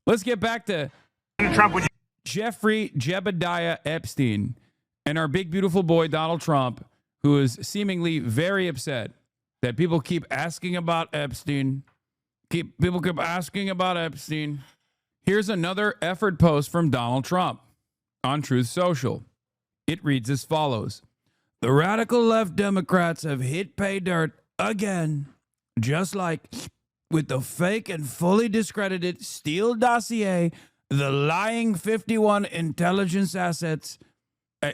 let's get back to Jeffrey Jebediah Epstein and our big, beautiful boy, Donald Trump, who is seemingly very upset that people keep asking about Epstein. People keep asking about Epstein. Here's another effort post from Donald Trump on Truth Social. It reads as follows. The radical left Democrats have hit pay dirt again, just like with the fake and fully discredited Steele dossier, the lying 51 intelligence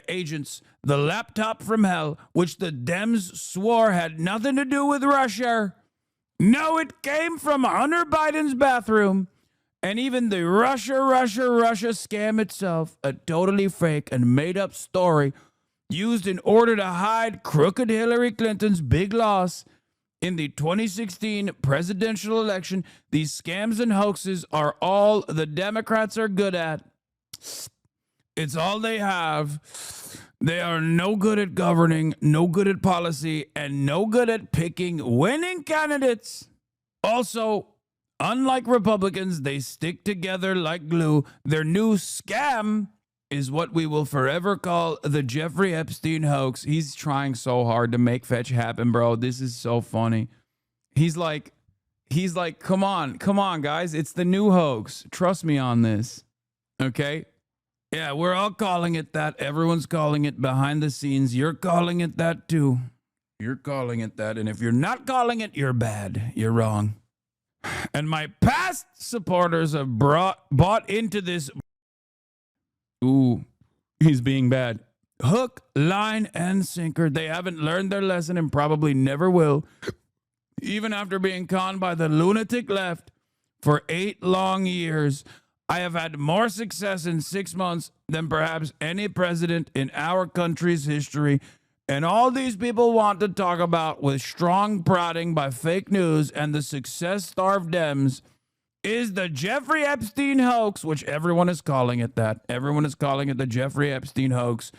agents, the laptop from hell, which the Dems swore had nothing to do with Russia. No, it came from Hunter Biden's bathroom. And even the Russia scam itself, a totally fake and made-up story used in order to hide crooked Hillary Clinton's big loss in the 2016 presidential election. These scams and hoaxes are all the Democrats are good at. It's all they have. They are no good at governing, no good at policy, and no good at picking winning candidates. Also, unlike Republicans, they stick together like glue. Their new scam is what we will forever call the Jeffrey Epstein hoax. He's trying so hard to make fetch happen, bro. This is so funny. He's like, come on, guys. It's the new hoax. Trust me on this. Okay? Yeah, we're all calling it that. Everyone's calling it behind the scenes. You're calling it that too. You're calling it that. And if you're not calling it, you're bad. You're wrong. And my past supporters have bought into this. Ooh, he's being bad. Hook, line, and sinker. They haven't learned their lesson and probably never will. Even after being conned by the lunatic left for 8 long years, I have had more success in 6 months than perhaps any president in our country's history. And all these people want to talk about with strong prodding by fake news and the success-starved Dems is the Jeffrey Epstein hoax, which everyone is calling it that. Everyone is calling it the Jeffrey Epstein hoax.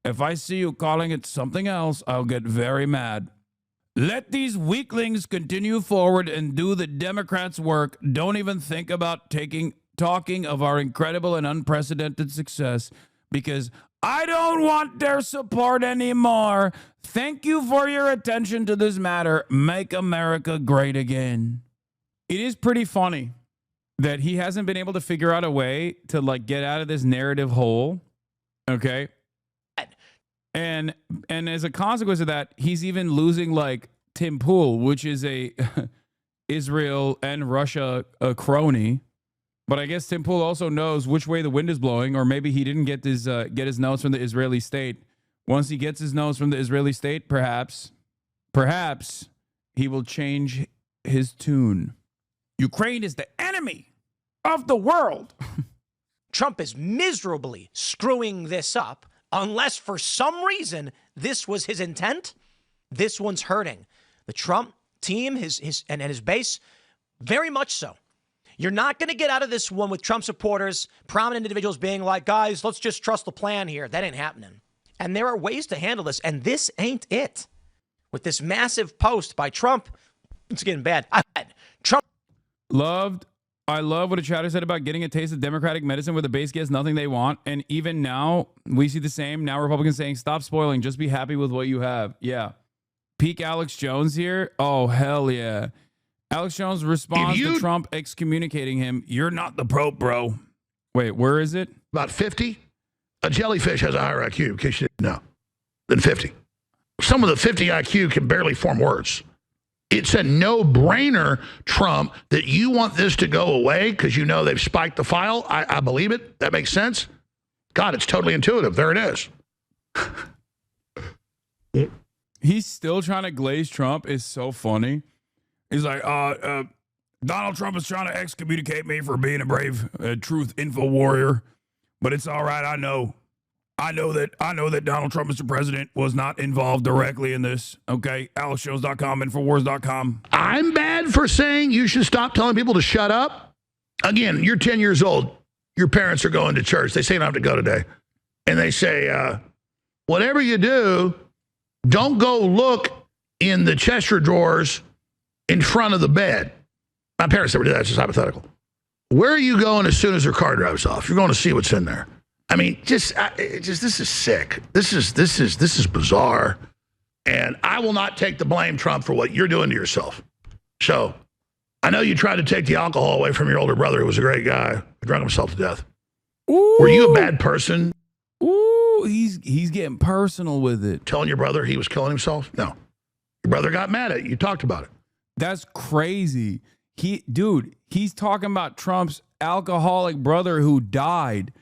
If I see you calling it something else, I'll get very mad. Let these weaklings continue forward and do the Democrats' work. Don't even think about talking of our incredible and unprecedented success, because I don't want their support anymore. Thank you for your attention to this matter. Make America great again. It is pretty funny that he hasn't been able to figure out a way to get out of this narrative hole. Okay. And as a consequence of that, he's even losing Tim Pool, which is a Israel and Russia crony. But I guess Tim Pool also knows which way the wind is blowing, or maybe he didn't get his notes from the Israeli state. Once he gets his notes from the Israeli state, perhaps he will change his tune. Ukraine is the enemy of the world. Trump is miserably screwing this up, unless for some reason this was his intent. This one's hurting the Trump team, his base, very much so. You're not going to get out of this one with Trump supporters, prominent individuals being like, guys, let's just trust the plan here. That ain't happening. And there are ways to handle this, and this ain't it. With this massive post by Trump, it's getting bad. I love what a chatter said about getting a taste of Democratic medicine where the base gets nothing they want. And even now, we see the same. Now Republicans saying, stop spoiling. Just be happy with what you have. Yeah. Peak Alex Jones here. Oh, hell yeah. Alex Jones responds to Trump excommunicating him. You're not the Pope, bro. Wait, where is it? About 50. A jellyfish has a higher IQ, in case you didn't know, than 50. Some of the 50 IQ can barely form words. It's a no-brainer, Trump, that you want this to go away because you know they've spiked the file. I believe it. That makes sense. God, it's totally intuitive. There it is. He's still trying to glaze Trump. It's so funny. He's like, Donald Trump is trying to excommunicate me for being a brave truth info warrior, but it's all right. I know that Donald Trump, Mr. President, was not involved directly in this. Okay, AlexJones.com, Infowars.com. I'm bad for saying you should stop telling people to shut up. Again, you're 10 years old. Your parents are going to church. They say you don't have to go today. And they say, whatever you do, don't go look in the Chester drawers in front of the bed. My parents never did that. It's just hypothetical. Where are you going as soon as her car drives off? You're going to see what's in there. I mean, this is sick. This is bizarre. And I will not take the blame, Trump, for what you're doing to yourself. So I know you tried to take the alcohol away from your older brother, who was a great guy, who drank himself to death. Ooh. Were you a bad person? Ooh, he's getting personal with it. Telling your brother he was killing himself? No. Your brother got mad at you. You talked about it. That's crazy. He's talking about Trump's alcoholic brother who died.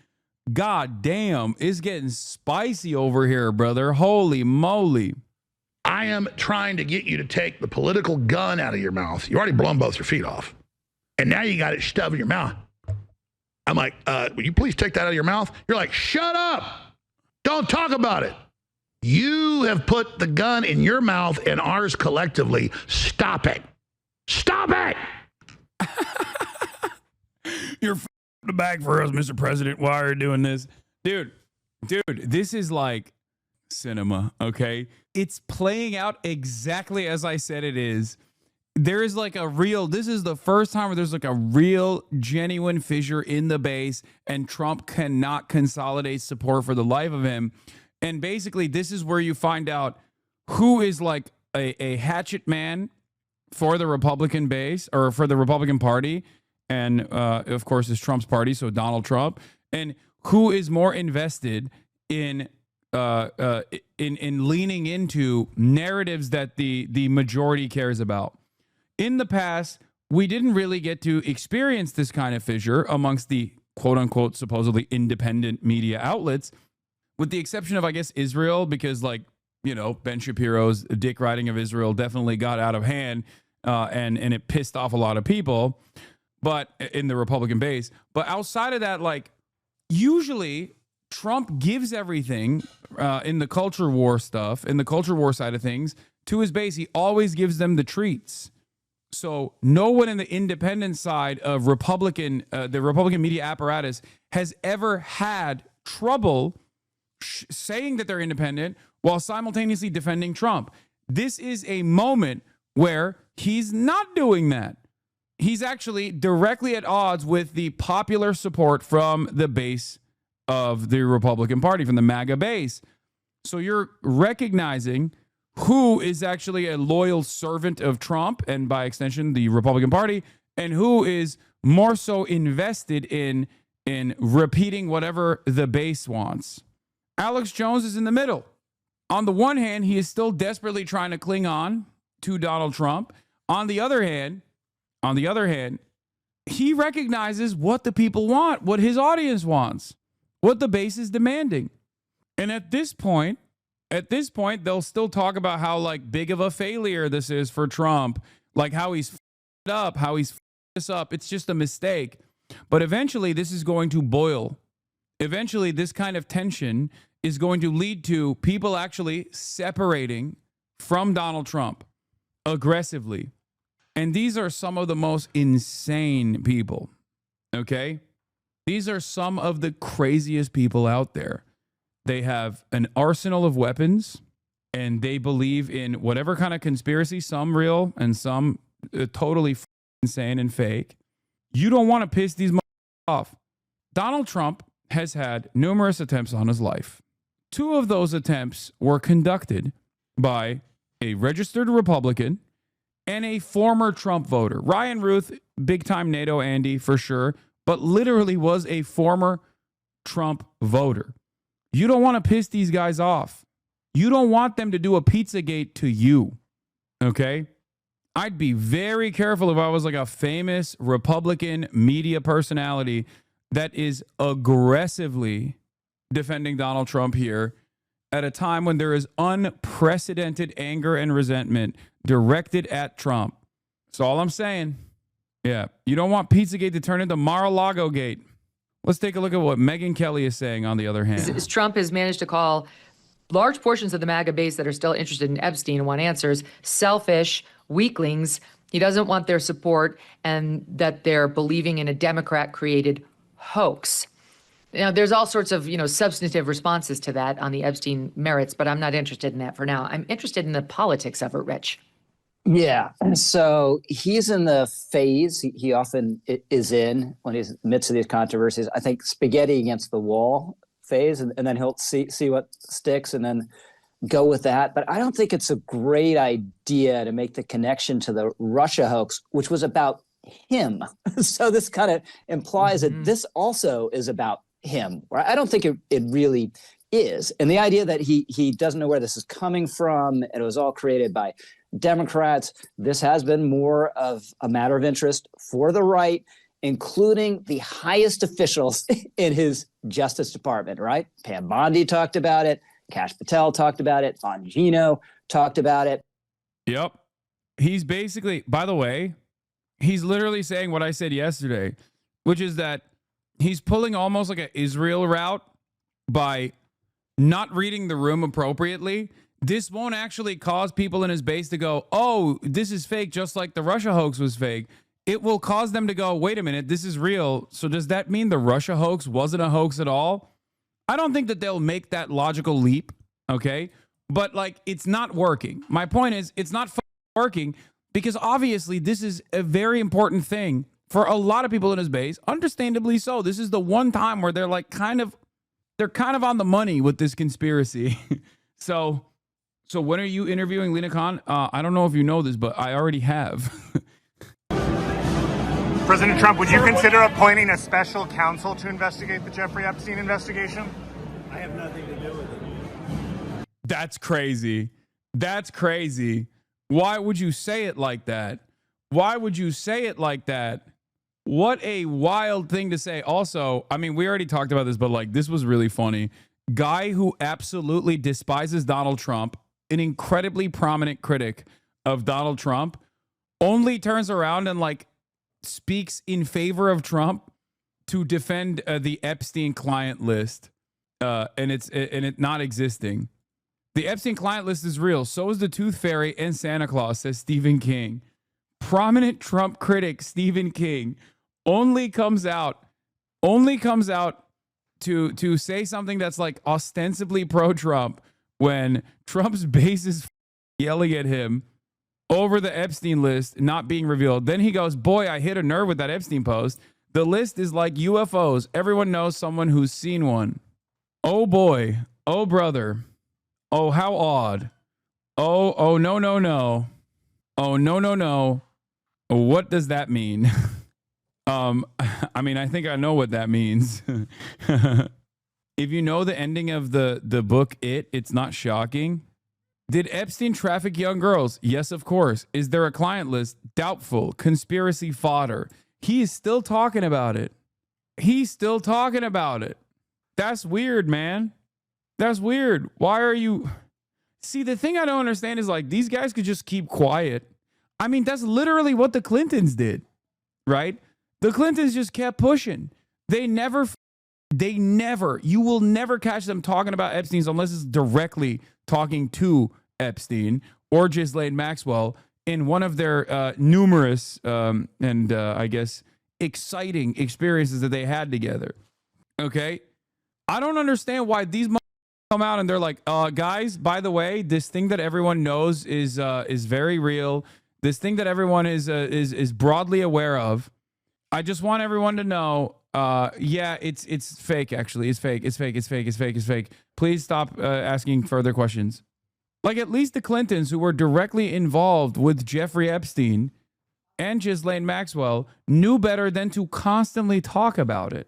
God damn, it's getting spicy over here, brother. Holy moly. I am trying to get you to take the political gun out of your mouth. You already blown both your feet off. And now you got it shoved in your mouth. I'm like, will you please take that out of your mouth? You're like, shut up. Don't talk about it. You have put the gun in your mouth and ours collectively. Stop it. Stop it. You're the bag for us, Mr. President. Why are you doing this? Dude, this is like cinema, okay? It's playing out exactly as I said it is. There is like this is the first time where there's like a real, genuine fissure in the base, and Trump cannot consolidate support for the life of him. And basically, this is where you find out who is like a hatchet man for the Republican base or for the Republican Party. And of course, it's Trump's party, so Donald Trump, and who is more invested in leaning into narratives that the majority cares about. In the past, we didn't really get to experience this kind of fissure amongst the quote unquote supposedly independent media outlets, with the exception of, I guess, Israel, because Ben Shapiro's dick riding of Israel definitely got out of hand, and it pissed off a lot of people. But in the Republican base, but outside of that, usually Trump gives everything in the culture war stuff, in the culture war side of things, to his base. He always gives them the treats. So no one in the independent side of the Republican media apparatus has ever had trouble saying that they're independent while simultaneously defending Trump. This is a moment where he's not doing that. He's actually directly at odds with the popular support from the base of the Republican Party, from the MAGA base. So you're recognizing who is actually a loyal servant of Trump and by extension the Republican Party, and who is more so invested in repeating whatever the base wants. Alex Jones is in the middle. On the one hand, he is still desperately trying to cling on to Donald Trump. On the other hand, he recognizes what the people want, what his audience wants, what the base is demanding. And at this point, they'll still talk about how big of a failure this is for Trump, how he's up, how he's this up. It's just a mistake. But eventually this is going to boil. Eventually this kind of tension is going to lead to people actually separating from Donald Trump aggressively. And these are some of the most insane people, okay? These are some of the craziest people out there. They have an arsenal of weapons, and they believe in whatever kind of conspiracy, some real and some totally insane and fake. You don't want to piss these off. Donald Trump has had numerous attempts on his life. 2 of those attempts were conducted by a registered Republican and a former Trump voter. Ryan Ruth, big-time NATO Andy for sure, but literally was a former Trump voter. You don't want to piss these guys off. You don't want them to do a Pizzagate to you, okay? I'd be very careful if I was a famous Republican media personality that is aggressively defending Donald Trump here at a time when there is unprecedented anger and resentment directed at Trump. That's all I'm saying. Yeah, you don't want Pizzagate to turn into Mar-a-Lago Gate. Let's take a look at what Megyn Kelly is saying on the other hand. As Trump has managed to call large portions of the MAGA base that are still interested in Epstein and want answers selfish, weaklings. He doesn't want their support, and that they're believing in a Democrat-created hoax. Now, there's all sorts of, substantive responses to that on the Epstein merits, but I'm not interested in that for now. I'm interested in the politics of it, Rich. Yeah. So he's in the phase he often is in when he's in the midst of these controversies. I think spaghetti against the wall phase, and then he'll see what sticks and then go with that. But I don't think it's a great idea to make the connection to the Russia hoax, which was about him. So this kind of implies that this also is about him. Right? I don't think it really is. And the idea that he doesn't know where this is coming from, and it was all created by Democrats, this has been more of a matter of interest for the right, including the highest officials in his Justice Department, right? Pam Bondi talked about it. Kash Patel talked about it. Bongino talked about it. Yep. He's basically, by the way, he's literally saying what I said yesterday, which is that he's pulling almost like an Israel route by not reading the room appropriately. This won't actually cause people in his base to go, oh, this is fake, just like the Russia hoax was fake. It will cause them to go, wait a minute, this is real. So does that mean the Russia hoax wasn't a hoax at all? I don't think that they'll make that logical leap, okay? But, like, it's not working. My point is, it's not working because obviously this is a very important thing for a lot of people in his base, understandably so. This is the one time where they're like they're kind of on the money with this conspiracy. So when are you interviewing Lina Khan? I don't know if you know this, but I already have. President Trump, would you consider appointing a special counsel to investigate the Jeffrey Epstein investigation? I have nothing to do with it. That's crazy. That's crazy. Why would you say it like that? Why would you say it like that? What a wild thing to say. Also, I mean, we already talked about this, but like, this was really funny. Guy who absolutely despises Donald Trump, an incredibly prominent critic of Donald Trump, only turns around and like speaks in favor of Trump to defend the Epstein client list, and it not existing. The Epstein client list is real. So is the Tooth Fairy and Santa Claus, says Stephen King. Prominent Trump critic Stephen King only comes out to say something that's like ostensibly pro-Trump when Trump's base is yelling at him over the Epstein list not being revealed. Then he goes, boy, I hit a nerve with that Epstein post. The list is like UFOs. Everyone knows someone who's seen one. Oh boy. Oh brother. Oh, how odd. Oh, no, no, no. Oh, no, no, no. What does that mean? I mean, I think I know what that means. If you know the ending of the book, it's not shocking. Did Epstein traffic young girls? Yes, of course. Is there a client list? Doubtful. Conspiracy fodder. He is still talking about it. He's still talking about it. That's weird, man. That's weird. Why are you... See, the thing I don't understand is like these guys could just keep quiet. I mean, that's literally what the Clintons did, right? The Clintons just kept pushing. They never, you will never catch them talking about Epstein's unless it's directly talking to Epstein or Ghislaine Maxwell in one of their numerous and I guess exciting experiences that they had together. Okay? I don't understand why these come out and they're like, guys, by the way, this thing that everyone knows is very real. This thing that everyone is broadly aware of. I just want everyone to know, yeah, it's fake, actually. It's fake. Please stop asking further questions. Like, at least the Clintons, who were directly involved with Jeffrey Epstein and Ghislaine Maxwell, knew better than to constantly talk about it.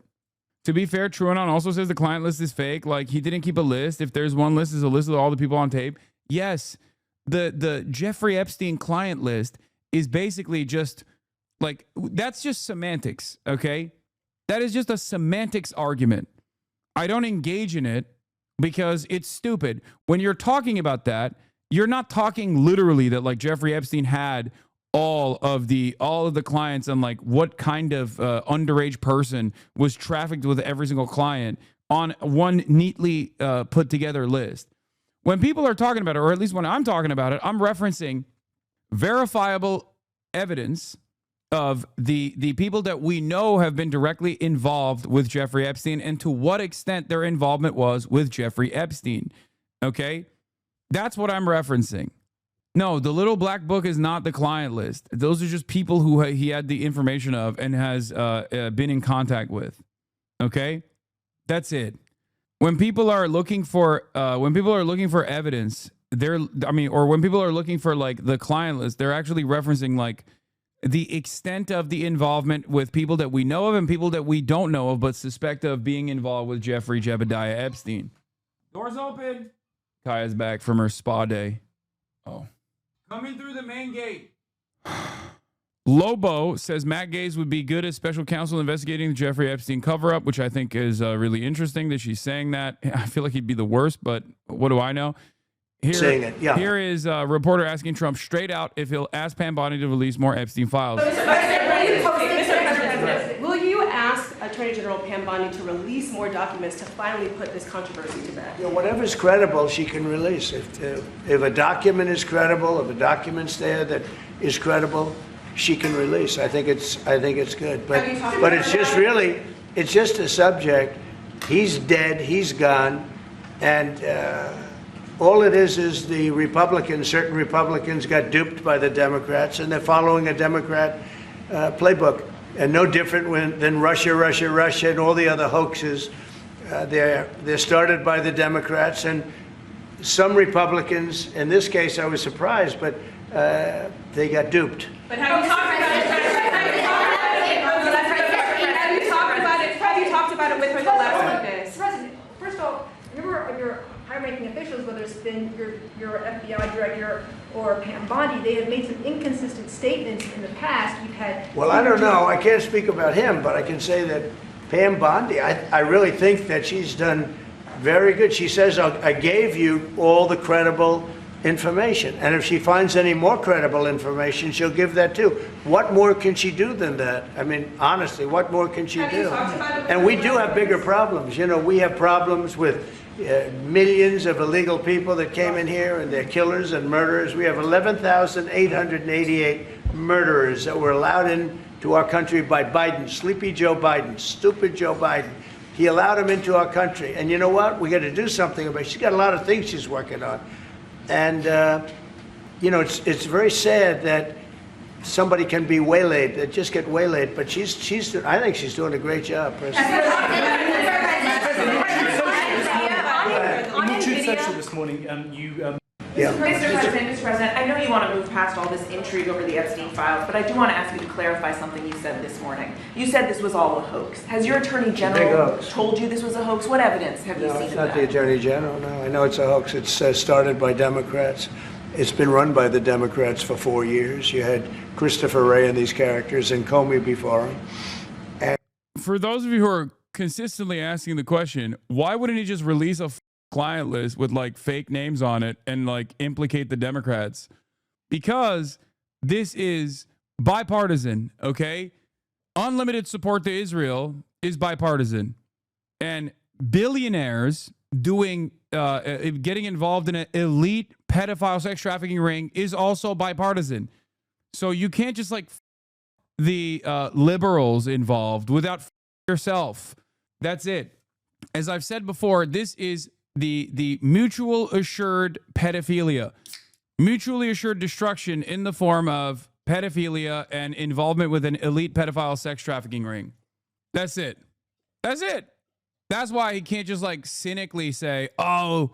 To be fair, TrueAnon also says the client list is fake. Like, he didn't keep a list. If there's one list, it's a list of all the people on tape. Yes, the Jeffrey Epstein client list is basically just... like, that's just semantics, okay? That is just a semantics argument. I don't engage in it because it's stupid. When you're talking about that, you're not talking literally that like Jeffrey Epstein had all of the clients and like what kind of underage person was trafficked with every single client on one neatly put together list. When people are talking about it, or at least when I'm talking about it, I'm referencing verifiable evidence of the people that we know have been directly involved with Jeffrey Epstein and to what extent their involvement was with Jeffrey Epstein. Okay? That's what I'm referencing. No, the little black book is not the client list. Those are just people who he had the information of and has been in contact with. Okay, that's it. When people are looking for evidence, or when people are looking for like the client list, they're actually referencing like the extent of the involvement with people that we know of and people that we don't know of but suspect of being involved with Jeffrey Jebediah Epstein. Doors open. Kaya's back from her spa day. Oh. Coming through the main gate. Lobo says Matt Gaetz would be good as special counsel investigating the Jeffrey Epstein cover-up, which I think is really interesting that she's saying that. I feel like he'd be the worst, but what do I know? Here is a reporter asking Trump straight out if he'll ask Pam Bondi to release more Epstein files. Will you ask Attorney General Pam Bondi to release more documents to finally put this controversy to bed? You know, whatever's credible, she can release. If a document is credible, if a document's there that is credible, she can release. I think it's good. But it's just a subject. He's dead. He's gone, and all it is certain Republicans got duped by the Democrats, and they're following a Democrat playbook, and no different than Russia, and all the other hoaxes. They're started by the Democrats, and some Republicans. In this case, I was surprised, but they got duped. But have you talked about it? Have you talked about it with her the last witness? President, first of all, remember your high-ranking officials, whether it's been your FBI director or Pam Bondi, they have made some inconsistent statements in the past. We've had. Well, I don't know. I can't speak about him, but I can say that Pam Bondi, I really think that she's done very good. She says, I gave you all the credible information. And if she finds any more credible information, she'll give that too. What more can she do than that? I mean, honestly, what more can she do? And we do have bigger problems. You know, we have problems with millions of illegal people that came in here, and they're killers and murderers. We have 11,888 murderers that were allowed into our country by Biden, sleepy Joe Biden, stupid Joe Biden. He allowed them into our country. And you know what? We got to do something about it. She's got a lot of things she's working on. And, you know, it's very sad that somebody can be waylaid, that just get waylaid. But I think she's doing a great job, President. In your truth section this morning, Mr. President, I know you want to move past all this intrigue over the Epstein files, but I do want to ask you to clarify something you said this morning. You said this was all a hoax. Has your Attorney General told you this was a hoax? What evidence have you seen of that? No, it's not the Attorney General, no. I know it's a hoax. It's started by Democrats. It's been run by the Democrats for 4 years. You had Christopher Wray and these characters, and Comey before him. And for those of you who are consistently asking the question, why wouldn't he just release a client list with like fake names on it and like implicate the Democrats? Because this is bipartisan, okay? Unlimited support to Israel is bipartisan, and billionaires doing getting involved in an elite pedophile sex trafficking ring is also bipartisan. So you can't just like the liberals involved without yourself. That's it. As I've said before, this is the mutual assured pedophilia, mutually assured destruction in the form of pedophilia and involvement with an elite pedophile sex trafficking ring. That's it. That's it. That's why he can't just like cynically say, oh,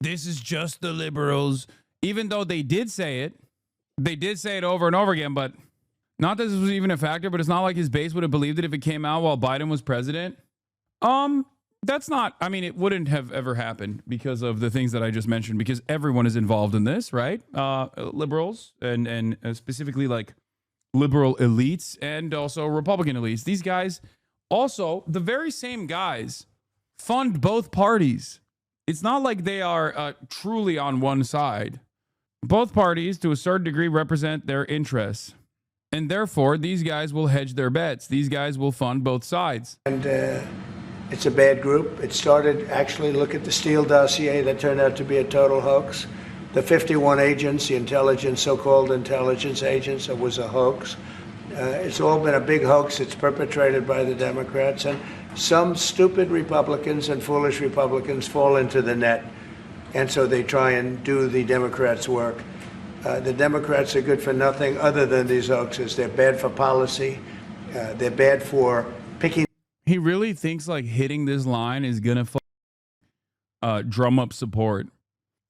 this is just the liberals, even though they did say it. They did say it over and over again, but not that this was even a factor, but it's not like his base would have believed it if it came out while Biden was president. That's not, I mean, it wouldn't have ever happened because of the things that I just mentioned, because everyone is involved in this, right? Liberals and specifically like liberal elites and also Republican elites. These guys, also the very same guys, fund both parties. It's not like they are truly on one side. Both parties, to a certain degree, represent their interests. And therefore, these guys will hedge their bets. These guys will fund both sides. And it's a bad group. It started, actually, look at the Steele dossier that turned out to be a total hoax. The 51 agents, the so-called intelligence agents, it was a hoax. It's all been a big hoax. It's perpetrated by the Democrats. And some stupid Republicans and foolish Republicans fall into the net. And so they try and do the Democrats' work. The Democrats are good for nothing other than these hoaxes. They're bad for policy. They're bad for picking. He really thinks like hitting this line is gonna drum up support.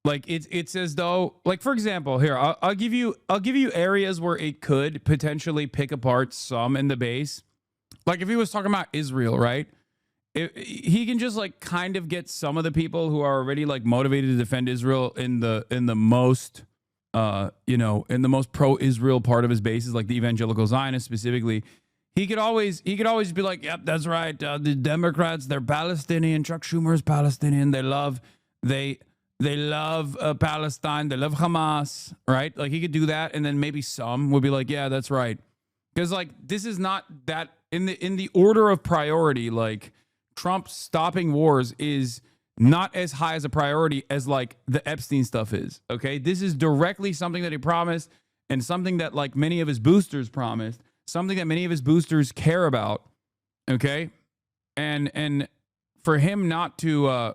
Like it's as though, like, for example, here I'll give you areas where it could potentially pick apart some in the base. Like if he was talking about Israel, right? He can just like kind of get some of the people who are already like motivated to defend Israel in the most in the most pro-Israel part of his bases, like the evangelical Zionists specifically. He could always be like, yep, that's right. The Democrats, they're Palestinian. Chuck Schumer is Palestinian. They love Palestine. They love Hamas, right? Like he could do that, and then maybe some would be like, yeah, that's right, because like this is not that in the order of priority. Like Trump stopping wars is not as high as a priority as like the Epstein stuff is. Okay, this is directly something that he promised, and something that like many of his boosters promised, something that many of his boosters care about. Okay, and for him not to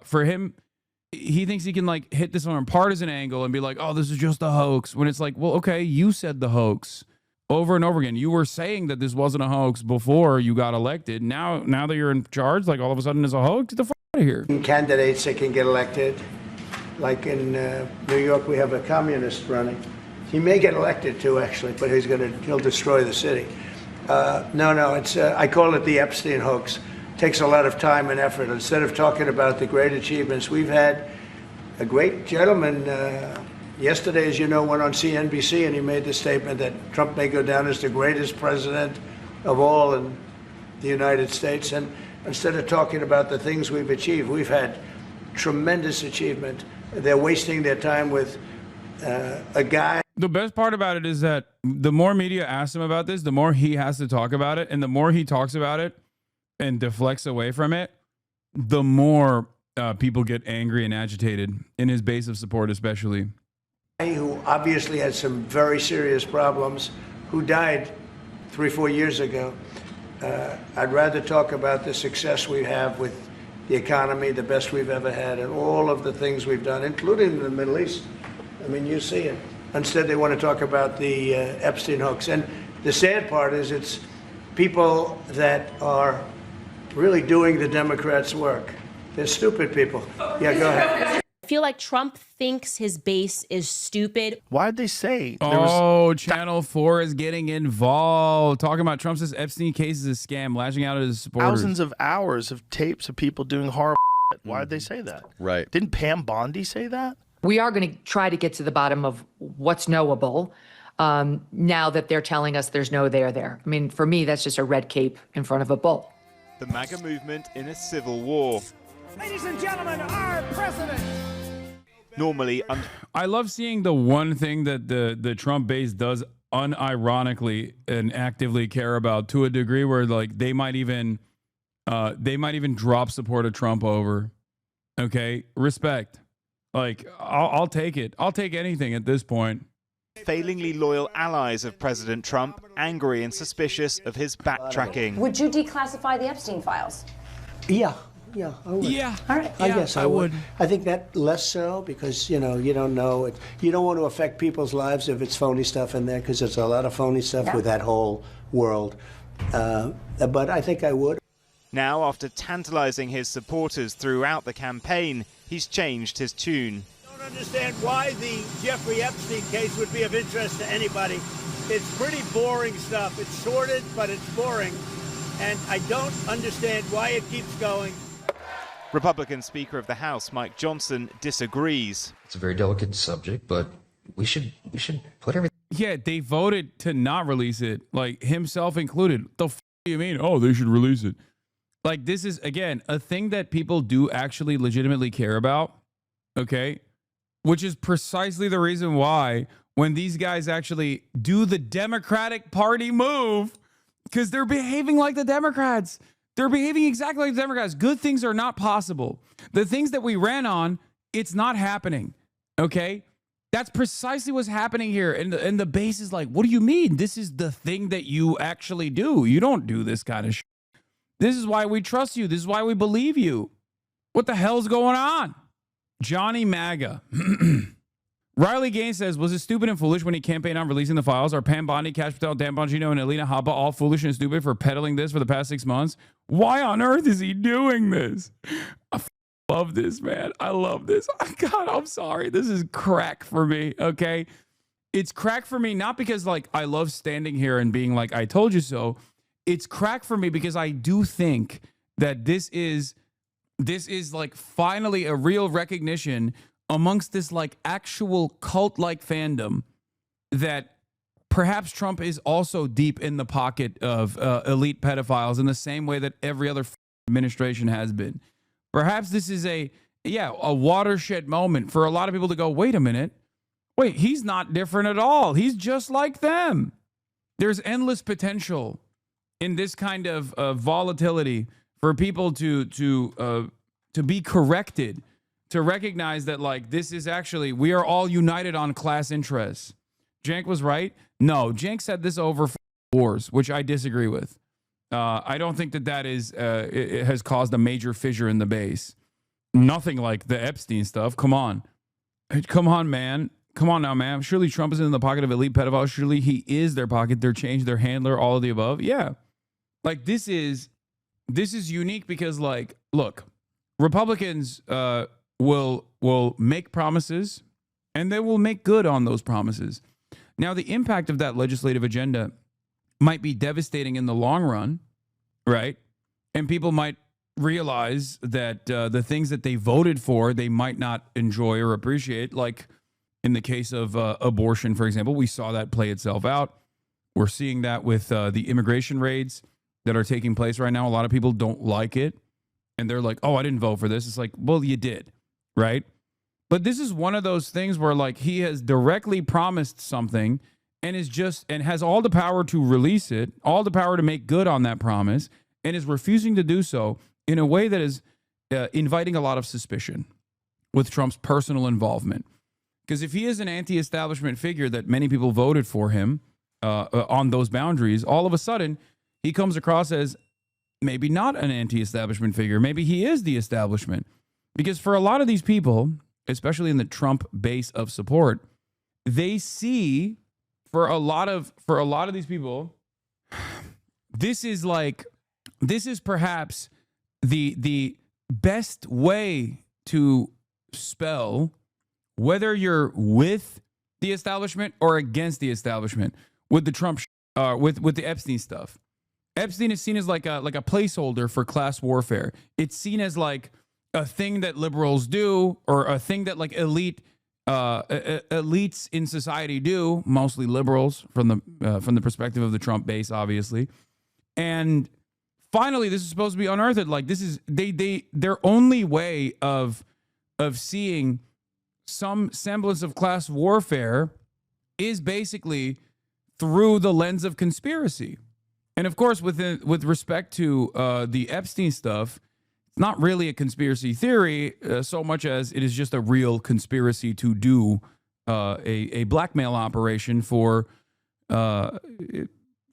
he thinks he can like hit this on a partisan angle and be like, oh, this is just a hoax, when it's like, well, okay, you said the hoax over and over again. You were saying that this wasn't a hoax before you got elected. Now that you're in charge, like all of a sudden it's a hoax. Get the fuck out of here. Candidates that can get elected, like in New York, we have a communist running. He may get elected too, actually, but he'll destroy the city. No, it's I call it the Epstein hoax. Takes a lot of time and effort. Instead of talking about the great achievements, we've had a great gentleman yesterday, as you know, went on CNBC and he made the statement that Trump may go down as the greatest president of all in the United States. And instead of talking about the things we've achieved, we've had tremendous achievement. They're wasting their time with a guy. The best part about it is that the more media asks him about this, the more he has to talk about it. And the more he talks about it and deflects away from it, the more people get angry and agitated in his base of support, especially. Who obviously had some very serious problems, who died 3-4 years ago. I'd rather talk about the success we have with the economy, the best we've ever had, and all of the things we've done, including the Middle East. I mean, you see it. Instead, they want to talk about the Epstein hoax. And the sad part is it's people that are really doing the Democrats' work. They're stupid people. Yeah, go ahead. I feel like Trump thinks his base is stupid. Why'd they say? Channel 4 is getting involved. Talking about Trump says Epstein case is a scam, lashing out at his supporters. Thousands of hours of tapes of people doing horrible shit. Why'd they say that? Right. Didn't Pam Bondi say that? We are going to try to get to the bottom of what's knowable now that they're telling us there's no there there. I mean, for me, that's just a red cape in front of a bull. The MAGA movement in a civil war. Ladies and gentlemen, our president. Normally, I love seeing the one thing that the Trump base does unironically and actively care about, to a degree where like they might even drop support of Trump over. Okay, respect. Like I'll take it. I'll take anything at this point. Failingly loyal allies of President Trump, angry and suspicious of his backtracking. Would you declassify the Epstein files? Yeah, I would. Yeah. All right. I guess I would. I think that less so because, you don't know. You don't want to affect people's lives if it's phony stuff in there, because there's a lot of phony stuff with that whole world. But I think I would. Now, after tantalizing his supporters throughout the campaign, he's changed his tune. I don't understand why the Jeffrey Epstein case would be of interest to anybody. It's pretty boring stuff. It's sordid, but it's boring. And I don't understand why it keeps going. Republican Speaker of the House Mike Johnson disagrees. It's a very delicate subject, but we should put everything. Yeah, they voted to not release it, like himself included. The f do you mean? Oh, they should release it. Like, this is, again, a thing that people do actually legitimately care about, okay? Which is precisely the reason why when these guys actually do the Democratic Party move, because they're behaving like the Democrats. They're behaving exactly like the Democrats. Good things are not possible. The things that we ran on, it's not happening, okay? That's precisely what's happening here. And the base is like, what do you mean? This is the thing that you actually do. You don't do this kind of shit. This is why we trust you. This is why we believe you. What the hell's going on? Johnny MAGA. Riley Gaines says, was it stupid and foolish when he campaigned on releasing the files? Are Pam Bondi, Cash Patel, Dan Bongino, and Alina Habba all foolish and stupid for peddling this for the past 6 months? Why on earth is he doing this? I love this, man. I love this. God, I'm sorry. This is crack for me, okay? It's crack for me, not because, like, I love standing here and being like, I told you so. It's crack for me because I do think that this is like finally a real recognition amongst this like actual cult-like fandom that perhaps Trump is also deep in the pocket of elite pedophiles in the same way that every other administration has been. Perhaps this is a watershed moment for a lot of people to go, wait a minute. Wait, he's not different at all. He's just like them. There's endless potential in this kind of volatility for people to be corrected, to recognize that, like, this is actually, we are all united on class interests. Cenk was right. No, Cenk said this over wars, which I disagree with. I don't think that it has caused a major fissure in the base. Nothing like the Epstein stuff. Come on. Come on, man. Come on now, man. Surely Trump is in the pocket of elite pedophiles. Surely he is their pocket, their change, their handler, all of the above. Yeah. Like, this is unique because, like, look, Republicans will make promises and they will make good on those promises. Now, the impact of that legislative agenda might be devastating in the long run, right? And people might realize that the things that they voted for, they might not enjoy or appreciate. Like in the case of abortion, for example, we saw that play itself out. We're seeing that with the immigration raids that are taking place right now. A lot of people don't like it. And they're like, oh, I didn't vote for this. It's like, well, you did, right? But this is one of those things where, like, he has directly promised something and has all the power to release it, all the power to make good on that promise, and is refusing to do so in a way that is inviting a lot of suspicion with Trump's personal involvement. Because if he is an anti-establishment figure that many people voted for him on those boundaries, all of a sudden he comes across as maybe not an anti-establishment figure. Maybe he is the establishment. Because for a lot of these people, especially in the Trump base of support, they see for a lot of these people, this is perhaps the best way to spell whether you're with the establishment or against the establishment with the Trump with the Epstein stuff. Epstein is seen as like a placeholder for class warfare. It's seen as like a thing that liberals do, or a thing that like elites in society do, mostly liberals from the perspective of the Trump base, obviously. And finally, this is supposed to be unearthed. Like, this is their only way of seeing some semblance of class warfare is basically through the lens of conspiracy. And of course, with respect to the Epstein stuff, it's not really a conspiracy theory so much as it is just a real conspiracy to do a blackmail operation for at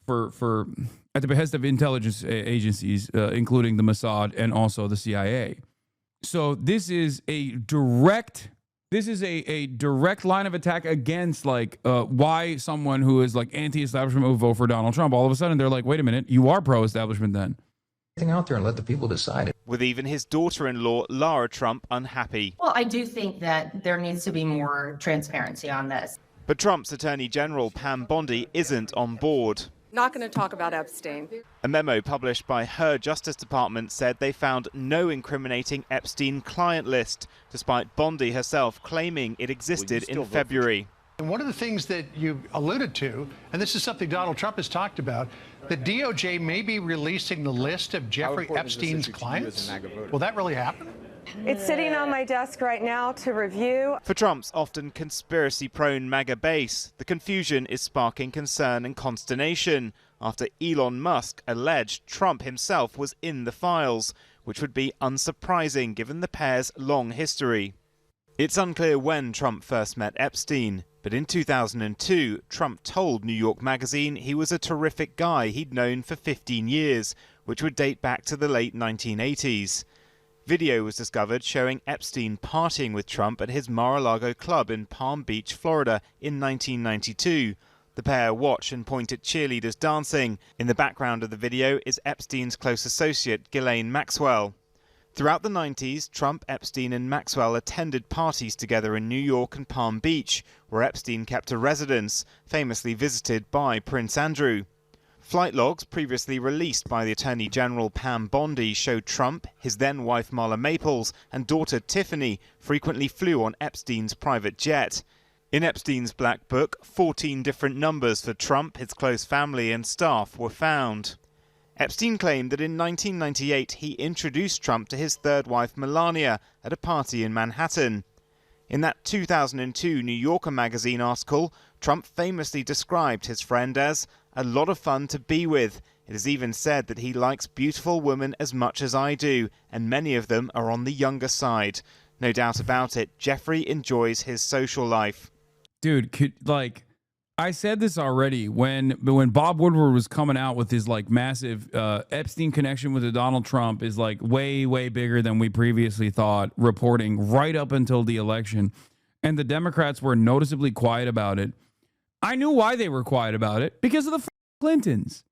the behest of intelligence agencies, including the Mossad and also the CIA. So this is a direct line of attack against like why someone who is like anti-establishment would vote for Donald Trump. All of a sudden, they're like, wait a minute, you are pro-establishment then. Out there and let the people decide it. With even his daughter-in-law, Lara Trump, unhappy. Well, I do think that there needs to be more transparency on this. But Trump's Attorney General, Pam Bondi, isn't on board. Not going to talk about Epstein. A memo published by her Justice Department said they found no incriminating Epstein client list, despite Bondi herself claiming it existed in February. And one of the things that you alluded to, and this is something Donald Trump has talked about, the DOJ may be releasing the list of Jeffrey Epstein's clients. Will that really happen? It's sitting on my desk right now to review. For Trump's often conspiracy-prone MAGA base, the confusion is sparking concern and consternation after Elon Musk alleged Trump himself was in the files, which would be unsurprising given the pair's long history. It's unclear when Trump first met Epstein, but in 2002, Trump told New York Magazine he was a terrific guy he'd known for 15 years, which would date back to the late 1980s. Video was discovered showing Epstein partying with Trump at his Mar-a-Lago club in Palm Beach, Florida in 1992. The pair watch and point at cheerleaders dancing. In the background of the video is Epstein's close associate, Ghislaine Maxwell. Throughout the 90s, Trump, Epstein and Maxwell attended parties together in New York and Palm Beach, where Epstein kept a residence, famously visited by Prince Andrew. Flight logs previously released by the Attorney General Pam Bondi showed Trump, his then-wife Marla Maples and daughter Tiffany frequently flew on Epstein's private jet. In Epstein's black book, 14 different numbers for Trump, his close family and staff were found. Epstein claimed that in 1998 he introduced Trump to his third wife Melania at a party in Manhattan. In that 2002 New Yorker magazine article, Trump famously described his friend as a lot of fun to be with. It is even said that he likes beautiful women as much as I do, and many of them are on the younger side. No doubt about it, Jeffrey enjoys his social life. Dude, I said this already when Bob Woodward was coming out with his massive Epstein connection with Donald Trump is way, way bigger than we previously thought, reporting right up until the election. And the Democrats were noticeably quiet about it. I knew why they were quiet about it, because of the Clintons.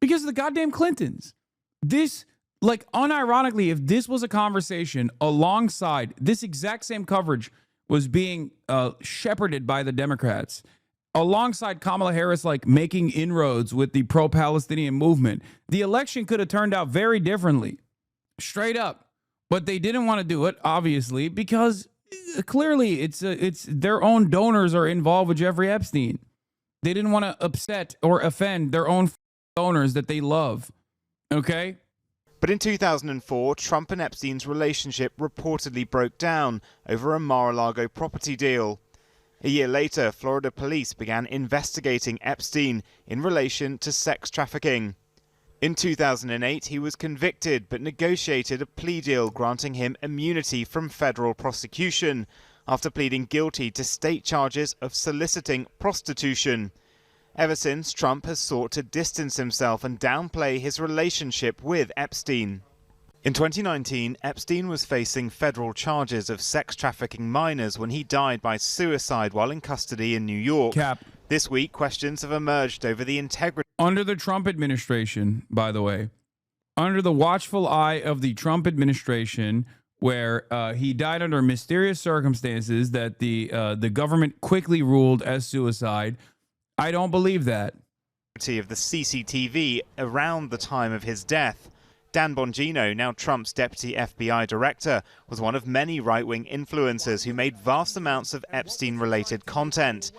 Because of the goddamn Clintons. This, unironically, if this was a conversation alongside this exact same coverage was being shepherded by the Democrats, alongside Kamala Harris, making inroads with the pro-Palestinian movement, the election could have turned out very differently, straight up. But they didn't want to do it, obviously, because clearly it's their own donors are involved with Jeffrey Epstein. They didn't want to upset or offend their own donors that they love. Okay? But in 2004, Trump and Epstein's relationship reportedly broke down over a Mar-a-Lago property deal. A year later, Florida police began investigating Epstein in relation to sex trafficking. In 2008, he was convicted but negotiated a plea deal granting him immunity from federal prosecution after pleading guilty to state charges of soliciting prostitution. Ever since, Trump has sought to distance himself and downplay his relationship with Epstein. In 2019, Epstein was facing federal charges of sex trafficking minors when he died by suicide while in custody in New York. This week, questions have emerged over the integrity. Under the Trump administration, by the way, under the watchful eye of the Trump administration, where he died under mysterious circumstances that the government quickly ruled as suicide, I don't believe that. Of the CCTV around the time of his death. Dan Bongino, now Trump's deputy FBI director, was one of many right-wing influencers who made vast amounts of Epstein-related content.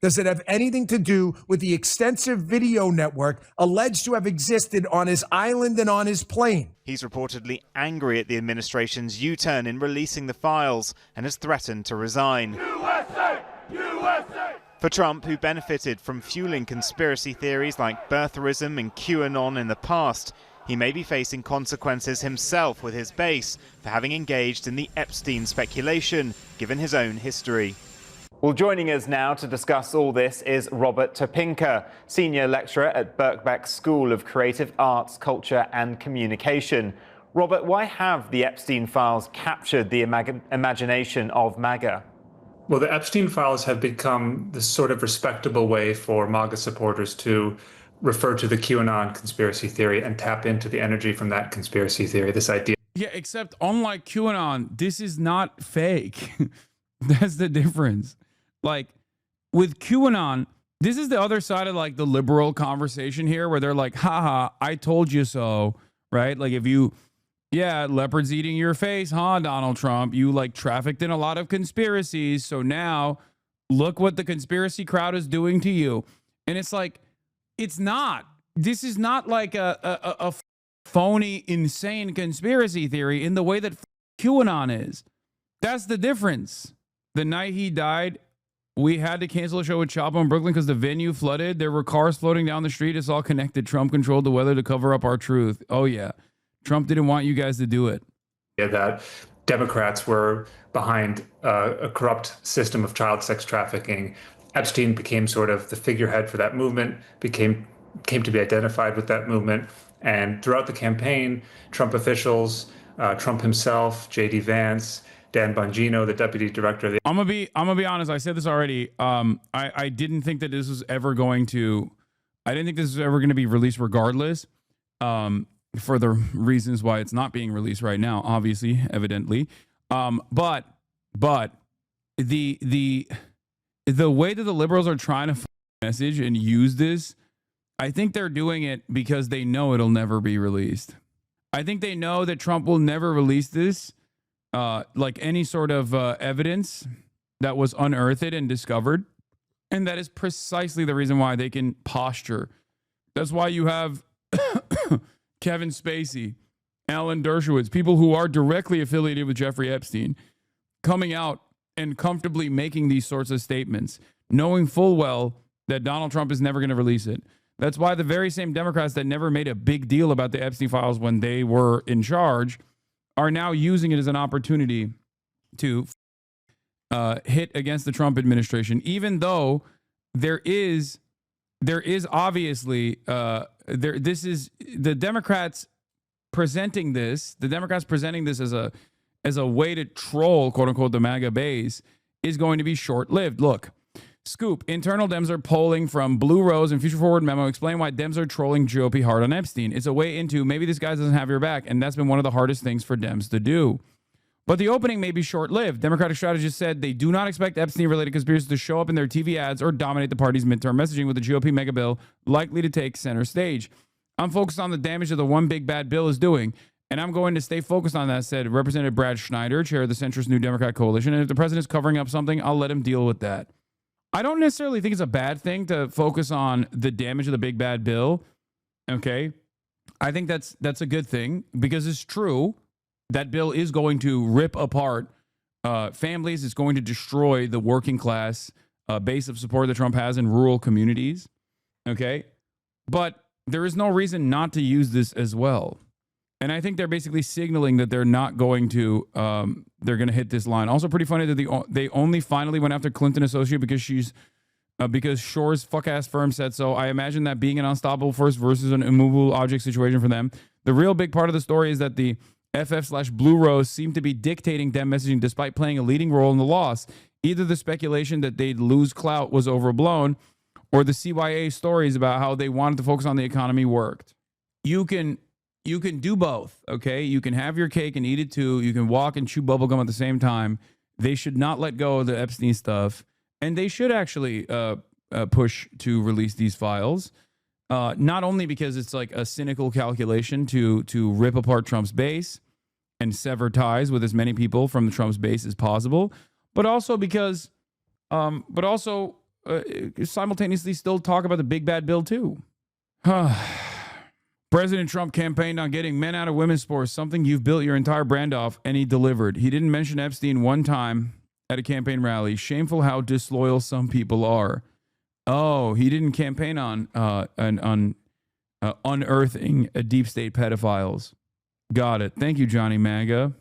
Does it have anything to do with the extensive video network alleged to have existed on his island and on his plane? He's reportedly angry at the administration's U-turn in releasing the files and has threatened to resign. USA! USA! For Trump, who benefited from fueling conspiracy theories like birtherism and QAnon in the past, he may be facing consequences himself with his base for having engaged in the Epstein speculation, given his own history. Well, joining us now to discuss all this is Robert Topinka, senior lecturer at Birkbeck School of Creative Arts, Culture and Communication. Robert, why have the Epstein files captured the imagination of MAGA? Well, the Epstein files have become this sort of respectable way for MAGA supporters to refer to the QAnon conspiracy theory and tap into the energy from that conspiracy theory, this idea. Yeah, except unlike QAnon, this is not fake. That's the difference. With QAnon, this is the other side of the liberal conversation here where they're like, haha, I told you so, right? Leopards eating your face, huh, Donald Trump? You trafficked in a lot of conspiracies. So now look what the conspiracy crowd is doing to you. And it's it's not. This is not a phony, insane conspiracy theory in the way that QAnon is. That's the difference. The night he died, we had to cancel a show with Chapo in Brooklyn because the venue flooded. There were cars floating down the street. It's all connected. Trump controlled the weather to cover up our truth. Oh, yeah. Trump didn't want you guys to do it. Yeah, that Democrats were behind a corrupt system of child sex trafficking. Epstein became sort of the figurehead for that movement, came to be identified with that movement. And throughout the campaign, Trump officials Trump himself, J.D. Vance, Dan Bongino, the deputy director of the. I'm gonna be honest. I said this already. I didn't think that this was ever going to. I didn't think this was ever going to be released, regardless. For the reasons why it's not being released right now, obviously, evidently. But the way that the liberals are trying to message and use this, I think they're doing it because they know it'll never be released. I think they know that Trump will never release this, like any sort of evidence that was unearthed and discovered. And that is precisely the reason why they can posture. That's why you have Kevin Spacey, Alan Dershowitz, people who are directly affiliated with Jeffrey Epstein, coming out and comfortably making these sorts of statements, knowing full well that Donald Trump is never going to release it. That's why the very same Democrats that never made a big deal about the Epstein files when they were in charge are now using it as an opportunity to hit against the Trump administration, even though there is obviously this is the Democrats presenting this as a way to troll, quote unquote, the MAGA base is going to be short-lived. Look, scoop, internal Dems are polling from Blue Rose and Future Forward Memo explain why Dems are trolling GOP hard on Epstein. It's a way into maybe this guy doesn't have your back, and that's been one of the hardest things for Dems to do. But the opening may be short-lived. Democratic strategists said they do not expect Epstein-related conspiracies to show up in their TV ads or dominate the party's midterm messaging, with the GOP mega bill likely to take center stage. I'm focused on the damage that the one big bad bill is doing, and I'm going to stay focused on that, said Representative Brad Schneider, chair of the centrist New Democrat Coalition. And if the president is covering up something, I'll let him deal with that. I don't necessarily think it's a bad thing to focus on the damage of the big bad bill. Okay. I think that's a good thing, because it's true. That bill is going to rip apart families. It's going to destroy the working class base of support that Trump has in rural communities. Okay. But there is no reason not to use this as well. And I think they're basically signaling that they're not going to, they're going to hit this line. Also pretty funny that they only finally went after Clinton associate because Shore's fuck-ass firm said so. I imagine that being an unstoppable force versus an immovable object situation for them. The real big part of the story is that the FF/Blue Rose seem to be dictating Dem messaging despite playing a leading role in the loss. Either the speculation that they'd lose clout was overblown, or the CYA stories about how they wanted to focus on the economy worked. You can do both, okay? You can have your cake and eat it too. You can walk and chew bubblegum at the same time. They should not let go of the Epstein stuff, and they should actually push to release these files. Not only because it's like a cynical calculation to rip apart Trump's base and sever ties with as many people from the Trump's base as possible, but also because, simultaneously still talk about the big bad bill too. President Trump campaigned on getting men out of women's sports, something you've built your entire brand off, and he delivered. He didn't mention Epstein one time at a campaign rally. Shameful how disloyal some people are. Oh, he didn't campaign on unearthing deep state pedophiles. Got it. Thank you, Johnny MAGA.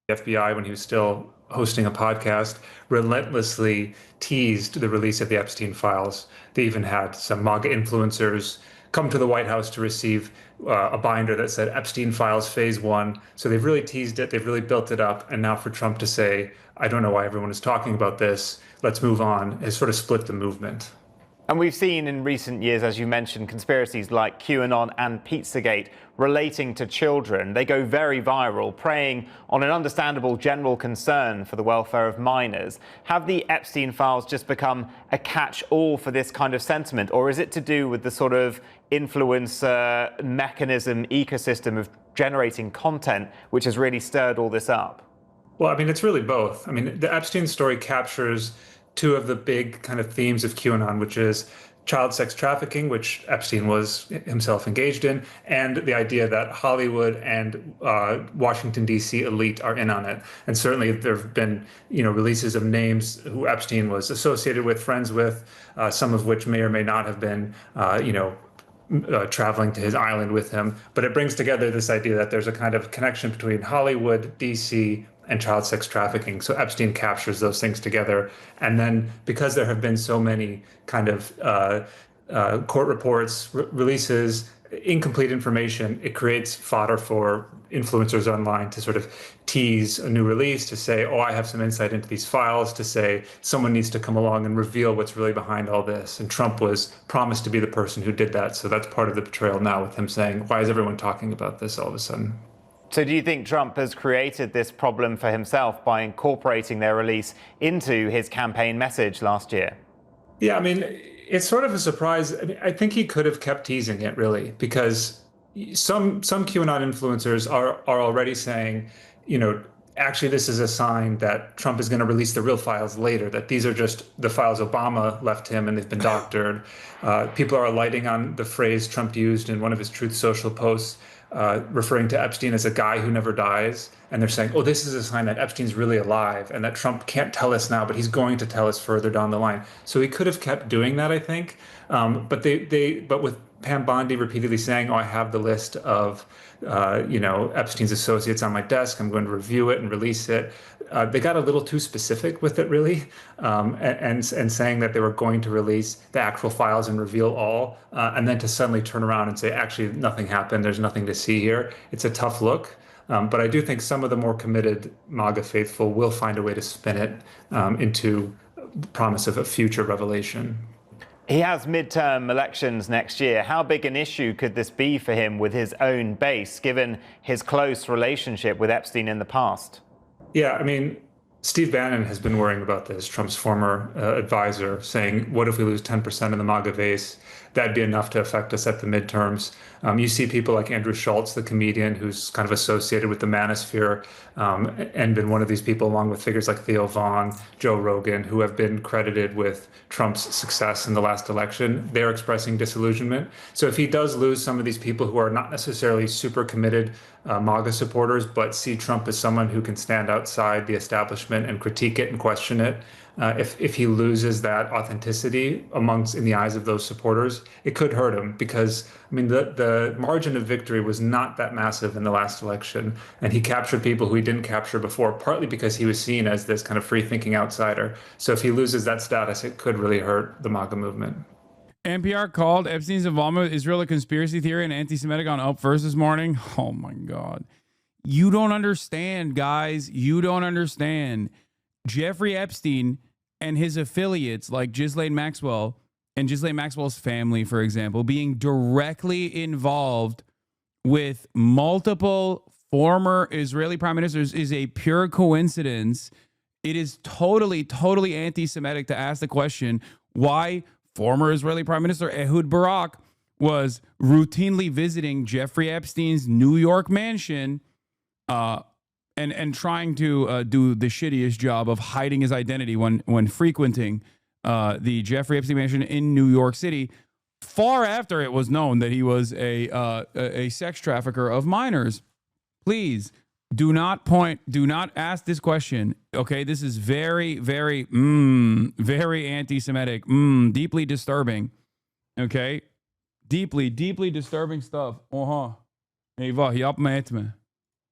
The FBI, when he was still hosting a podcast, relentlessly teased the release of the Epstein files. They even had some MAGA influencers come to the White House to receive a binder that said Epstein files phase 1. So they've really teased it. They've really built it up. And now for Trump to say, I don't know why everyone is talking about this, let's move on, has sort of split the movement. And we've seen in recent years, as you mentioned, conspiracies like QAnon and Pizzagate relating to children. They go very viral, preying on an understandable general concern for the welfare of minors. Have the Epstein files just become a catch-all for this kind of sentiment? Or is it to do with the sort of influencer mechanism, ecosystem of generating content, which has really stirred all this up? Well, I mean, it's really both. I mean, the Epstein story captures two of the big kind of themes of QAnon, which is child sex trafficking, which Epstein was himself engaged in, and the idea that Hollywood and Washington, D.C. elite are in on it. And certainly there have been, releases of names who Epstein was associated with, friends with, some of which may or may not have been, traveling to his island with him. But it brings together this idea that there's a kind of connection between Hollywood, D.C., and child sex trafficking. So Epstein captures those things together. And then because there have been so many kind of court reports, releases, incomplete information, it creates fodder for influencers online to sort of tease a new release, to say, oh, I have some insight into these files, to say someone needs to come along and reveal what's really behind all this. And Trump was promised to be the person who did that. So that's part of the betrayal now, with him saying, why is everyone talking about this all of a sudden? So do you think Trump has created this problem for himself by incorporating their release into his campaign message last year? Yeah, I mean, it's sort of a surprise. I mean, I think he could have kept teasing it, really, because some QAnon influencers are already saying, you know, actually this is a sign that Trump is going to release the real files later, that these are just the files Obama left him and they've been doctored. People are alighting on the phrase Trump used in one of his Truth Social posts, referring to Epstein as a guy who never dies. And they're saying, oh, this is a sign that Epstein's really alive and that Trump can't tell us now, but he's going to tell us further down the line. So he could have kept doing that, I think. But with Pam Bondi repeatedly saying, oh, I have the list of, Epstein's associates on my desk, I'm going to review it and release it. They got a little too specific with it, really, and saying that they were going to release the actual files and reveal all, and then to suddenly turn around and say, actually, nothing happened, there's nothing to see here. It's a tough look. But I do think some of the more committed MAGA faithful will find a way to spin it into promise of a future revelation. He has midterm elections next year. How big an issue could this be for him with his own base, given his close relationship with Epstein in the past? Yeah, I mean, Steve Bannon has been worrying about this, Trump's former advisor, saying, what if we lose 10% of the MAGA base? That'd be enough to affect us at the midterms. You see people like Andrew Schultz, the comedian, who's kind of associated with the manosphere and been one of these people, along with figures like Theo Vaughn, Joe Rogan, who have been credited with Trump's success in the last election. They're expressing disillusionment. So if he does lose some of these people who are not necessarily super committed MAGA supporters, but see Trump as someone who can stand outside the establishment and critique it and question it, if he loses that authenticity in the eyes of those supporters, it could hurt him, because I mean the margin of victory was not that massive in the last election, and he captured people who he didn't capture before, partly because he was seen as this kind of free-thinking outsider. So if he loses that status, it could really hurt the MAGA movement. NPR called Epstein's involvement with Israel a conspiracy theory and anti-Semitic on Up First this morning. Oh my God. You don't understand, guys. You don't understand. Jeffrey Epstein and his affiliates like Ghislaine Maxwell and Ghislaine Maxwell's family, for example, being directly involved with multiple former Israeli prime ministers is a pure coincidence. It is totally, totally anti-Semitic to ask the question why former Israeli Prime Minister Ehud Barak was routinely visiting Jeffrey Epstein's New York mansion and trying to do the shittiest job of hiding his identity when frequenting the Jeffrey Epstein mansion in New York City, far after it was known that he was a sex trafficker of minors. Please do not ask this question. Okay, this is very, very, very anti-Semitic, deeply disturbing. Okay, deeply, deeply disturbing stuff.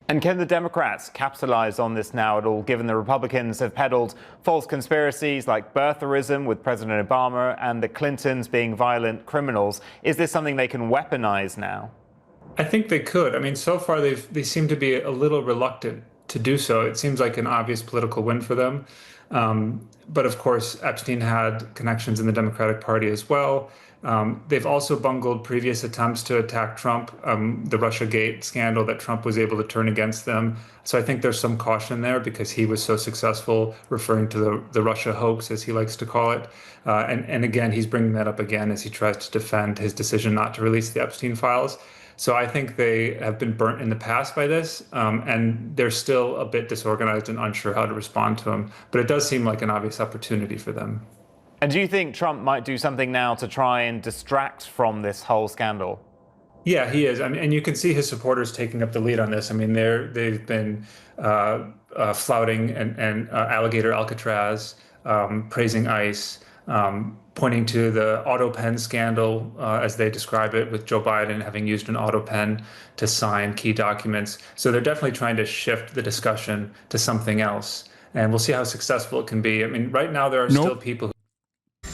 And can the Democrats capitalize on this now at all, given the Republicans have peddled false conspiracies like birtherism with President Obama and the Clintons being violent criminals? Is this something they can weaponize now? I think they could. I mean, so far they seem to be a little reluctant to do so. It seems like an obvious political win for them. But of course, Epstein had connections in the Democratic Party as well. They've also bungled previous attempts to attack Trump, the Russiagate scandal that Trump was able to turn against them. So I think there's some caution there because he was so successful referring to the Russia hoax, as he likes to call it. And again, he's bringing that up again as he tries to defend his decision not to release the Epstein files. So I think they have been burnt in the past by this, and they're still a bit disorganized and unsure how to respond to him. But it does seem like an obvious opportunity for them. And do you think Trump might do something now to try and distract from this whole scandal? Yeah, he is. I mean, and you can see his supporters taking up the lead on this. I mean, they've been flouting and Alligator Alcatraz, praising ICE, pointing to the auto pen scandal, as they describe it, with Joe Biden having used an auto pen to sign key documents. So they're definitely trying to shift the discussion to something else. And we'll see how successful it can be. I mean, right now there are still people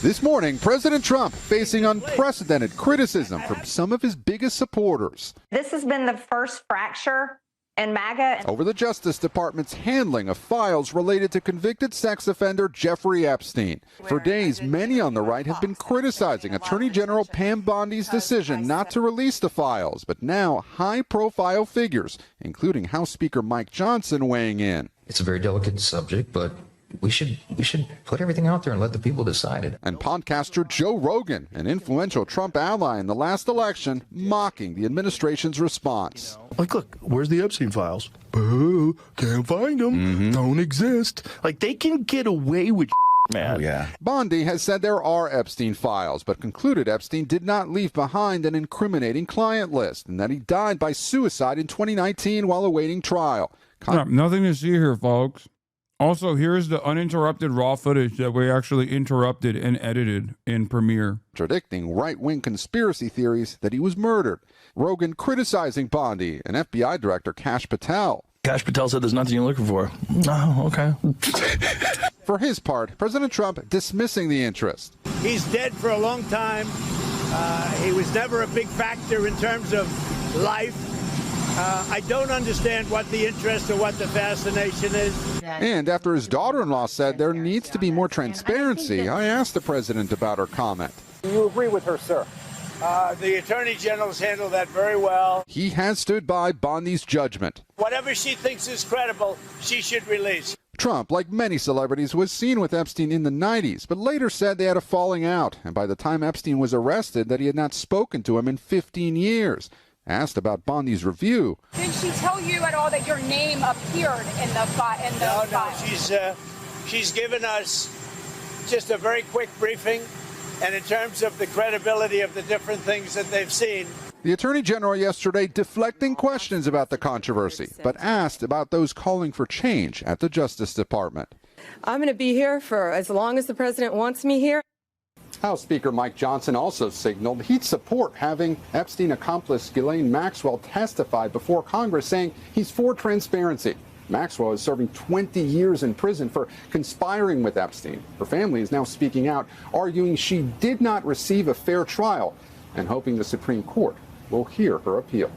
who This morning, President Trump facing unprecedented criticism from some of his biggest supporters. This has been the first fracture in MAGA over the Justice Department's handling of files related to convicted sex offender Jeffrey Epstein. For days, many on the right have been criticizing Attorney General Pam Bondi's decision not to release the files, but now high-profile figures, including House Speaker Mike Johnson, weighing in. It's a very delicate subject, but we should put everything out there and let the people decide it. And podcaster Joe Rogan, an influential Trump ally in the last election, mocking the administration's response. Like, look, where's the Epstein files? Boo, can't find them. Don't exist. Like, they can get away with man. Oh, yeah. Bondi has said there are Epstein files, but concluded Epstein did not leave behind an incriminating client list and that he died by suicide in 2019 while awaiting trial. Nothing to see here, folks. Also, here's the uninterrupted raw footage that we actually interrupted and edited in Premiere. Contradicting right-wing conspiracy theories that he was murdered. Rogan criticizing Bondi and FBI Director Kash Patel. Kash Patel said there's nothing you're looking for. Oh, okay. For his part, President Trump dismissing the interest. He's dead for a long time. He was never a big factor in terms of life. I don't understand what the interest or what the fascination is. And after his daughter-in-law said there needs to be more transparency, I asked the president about her comment. Do you agree with her, sir? The Attorney General's handled that very well. He has stood by Bondi's judgment. Whatever she thinks is credible, she should release. Trump, like many celebrities, was seen with Epstein in the 90s, but later said they had a falling out, and by the time Epstein was arrested, that he had not spoken to him in 15 years. Asked about Bondi's review. Did she tell you at all that your name appeared in the file? No, she's given us just a very quick briefing, and in terms of the credibility of the different things that they've seen. The Attorney General yesterday deflecting questions about the controversy, but asked about those calling for change at the Justice Department. I'm going to be here for as long as the president wants me here. House Speaker Mike Johnson also signaled he'd support having Epstein accomplice Ghislaine Maxwell testify before Congress, saying he's for transparency. Maxwell is serving 20 years in prison for conspiring with Epstein. Her family is now speaking out, arguing she did not receive a fair trial and hoping the Supreme Court will hear her appeal.